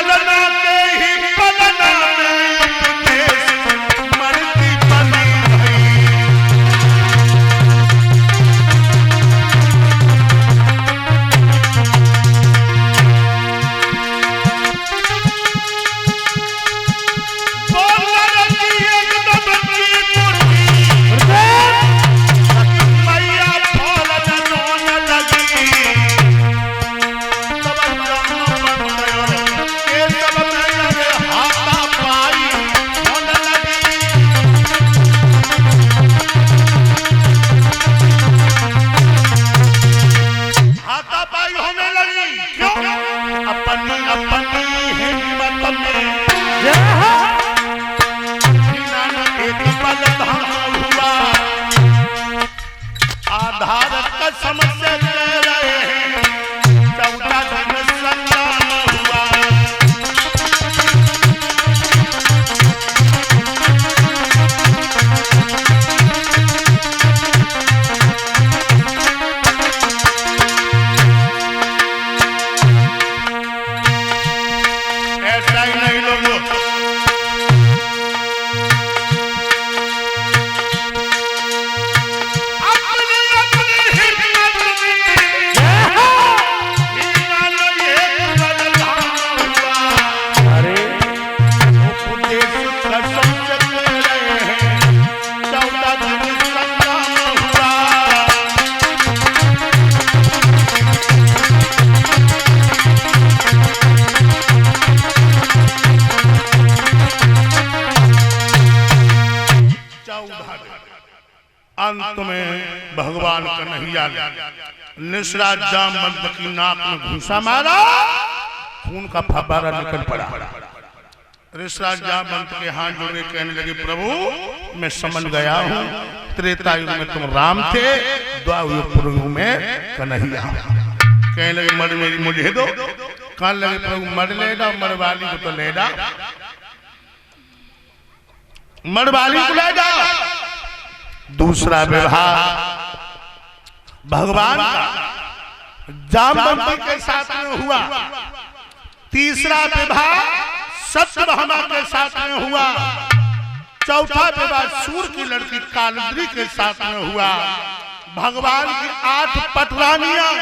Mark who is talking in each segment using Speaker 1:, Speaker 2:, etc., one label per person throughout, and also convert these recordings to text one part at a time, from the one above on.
Speaker 1: ललना के ही पलना में उपदेश मरती बनी अंत में भगवान कन्हैया निसराज जामवंत की नाक में घूंसा मारा, खून का फव्वारा निकल पड़ा। निसराज जामवंत के हाथ जोड़े कहने लगे, प्रभु मैं समझ गया हूँ, त्रेता युग में तुम राम थे, द्वापर युग में कन्हैया। कहने लगे मर मेरी मुझे दो। कहने लगे प्रभु मर लेना, मरवाली को तो लेना, मरवाली को ले जाओ। दूसरा विवाह भगवान का जामवंती के साथ में हुआ। तीसरा विवाह सत्यभामा के साथ में हुआ। चौथा विवाह सूर की लड़की कालंद्री के साथ में हुआ। भगवान की 8 पटरानियां,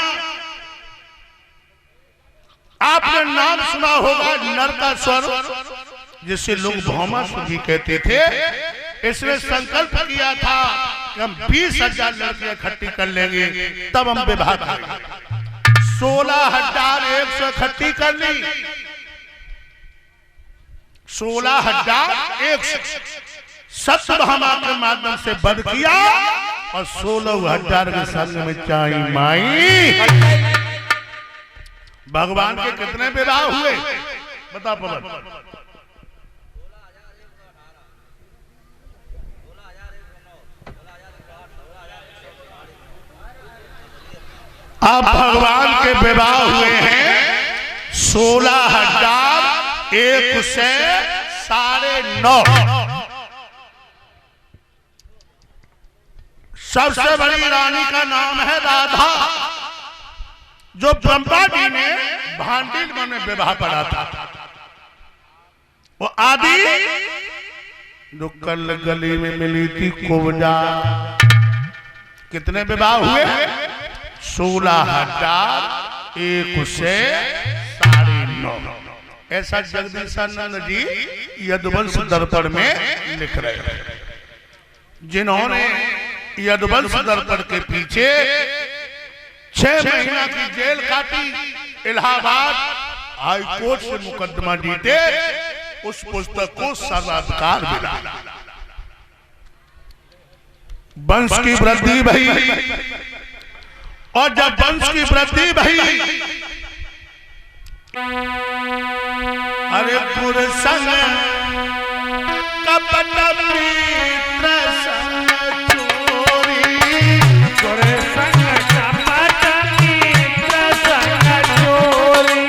Speaker 1: आपने नाम सुना होगा नरकासुर, जिसे लोग भौमासुर जी कहते थे। इसने संकल्प किया था कि हम 20,000 लड़कियां इकट्ठी कर लेंगे, तब हम विवाह करेंगे। 16,100 इकट्ठी कर ली, 16,100 सत्यभामा के माध्यम से वध किया और 16,000 के संग में चाई माई। भगवान के कितने विवाह हुए बता पवन? अब भगवान के विवाह हुए हैं 16,109। सबसे बड़ी रानी का नाम है राधा, जो ब्रह्मा जी ने भांडिल में विवाह पड़ा था। वो आदि जो कल गली में मिली थी कुब्जा। कितने विवाह हुए? 16,109। ऐसा जगदीशानंद जी यदुवंश दर्पण में लिख रहे हैं। जिन्होंने यदुवंश दर्पण के पीछे 6 महीना की जेल काटी, इलाहाबाद हाई कोर्ट से मुकदमा जीते, उस पुस्तक को सर्वाधिकार मिला। वंश की वृद्धि भई, और जब वंश की वृद्धि भई, अरे पुरसंग कपट मित्र संग चोरी, पुरसंग कपट मित्र संग चोरी,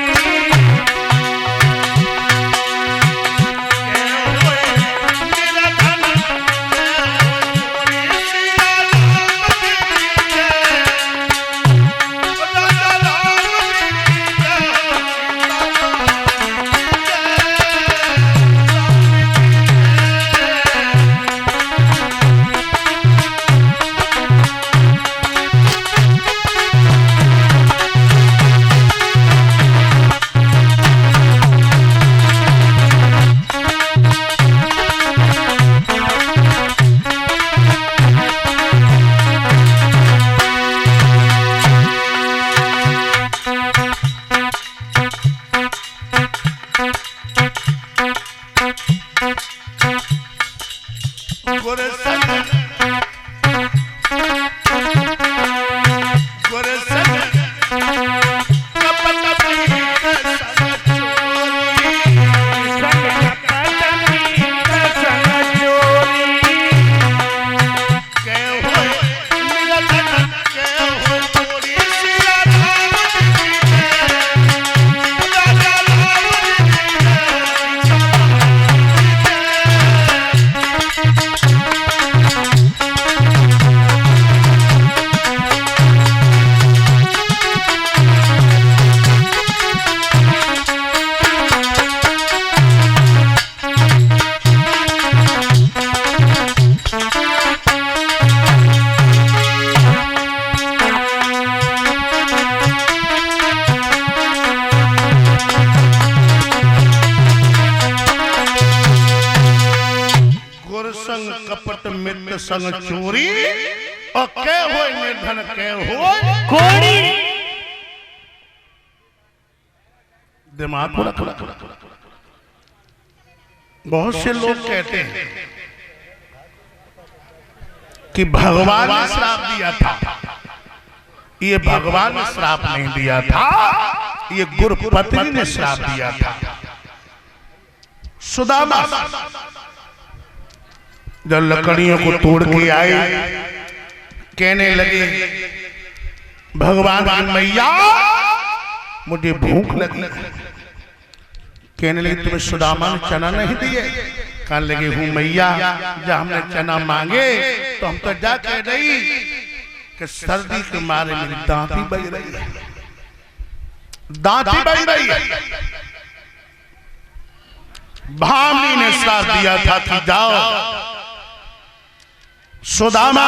Speaker 1: संग कपट मित्र संग चोरी और के होय निर्धन के होय
Speaker 2: कोड़ी।
Speaker 1: दिमाग को रख। बहुत से लोग कहते हैं कि भगवान ने श्राप दिया था। ये भगवान ने श्राप नहीं दिया था, ये गुरुपत्नी ने श्राप दिया था। सुदामा जब लकड़ियों को तोड़ के आए, कहने लगे भगवान की मैया मुझे भूख लगी। कहने लगे तुम्हें सुदामा ने चना नहीं दिए? कहने लगे हूँ मैया, जब हमने चना मांगे तो हम तो जा कह रही कि सर्दी के मारे मेरी दांती बज रही है, दांती बज रही है। भामिनी ने श्राप दिया था कि जाओ सुदामा,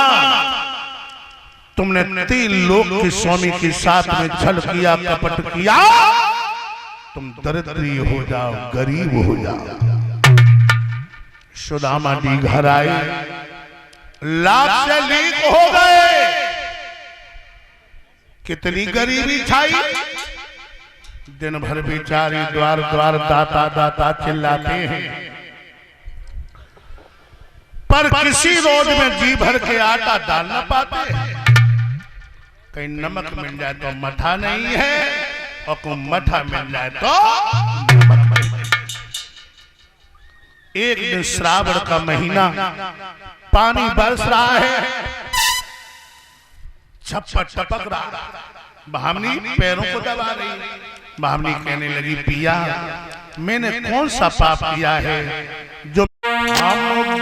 Speaker 1: तुमने 3 लोक के स्वामी के साथ में छल किया, कपट किया, तुम दरिद्री हो जाओ, गरीब हो जाओ। सुदामा जी घर आए, लाख से लीक हो गए। कितनी गरीबी छाई, दिन भर बेचारी द्वार द्वार दाता दाता चिल्लाते हैं, पर किसी रोज में जी भर के आटा डाल न पाते। कहीं नमक मिल जाए तो मठा नहीं है, और कोई मठा मिल जाए तो नमक नहीं है। एक दिन श्रावण का महीना, पानी बरस रहा है, छप्पर टपक रहा। भामिनी पैरों को दबा रही। भामिनी कहने लगी पिया मैंने कौन सा पाप किया है जो हम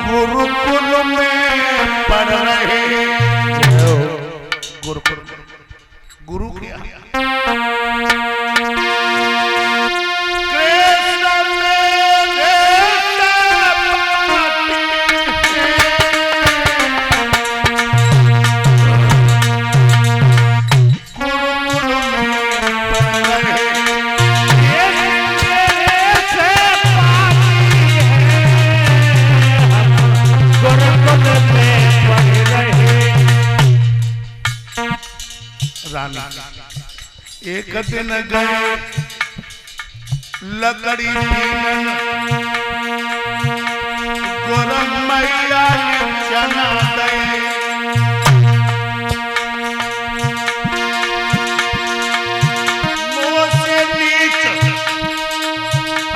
Speaker 1: गुरुकुल में पढ़ रहे। गुरुकुल गुरु किया एक दिन गए लकड़ी बीनन, गोरम मैया ने चना दे। मुँह से नीच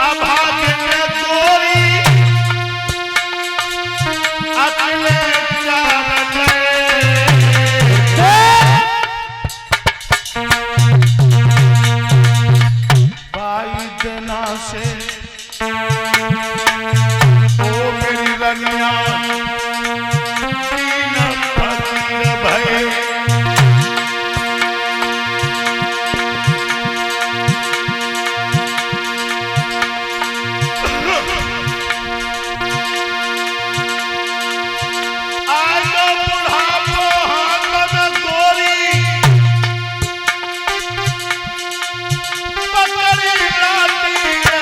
Speaker 1: अभागे गोरी, अकेले चार गए। से ओ मेरी रनिया दीन फकीर भय। आयो बुढ़ापो हाथ में गोरी, पकड़ी लाती है।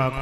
Speaker 1: माँ को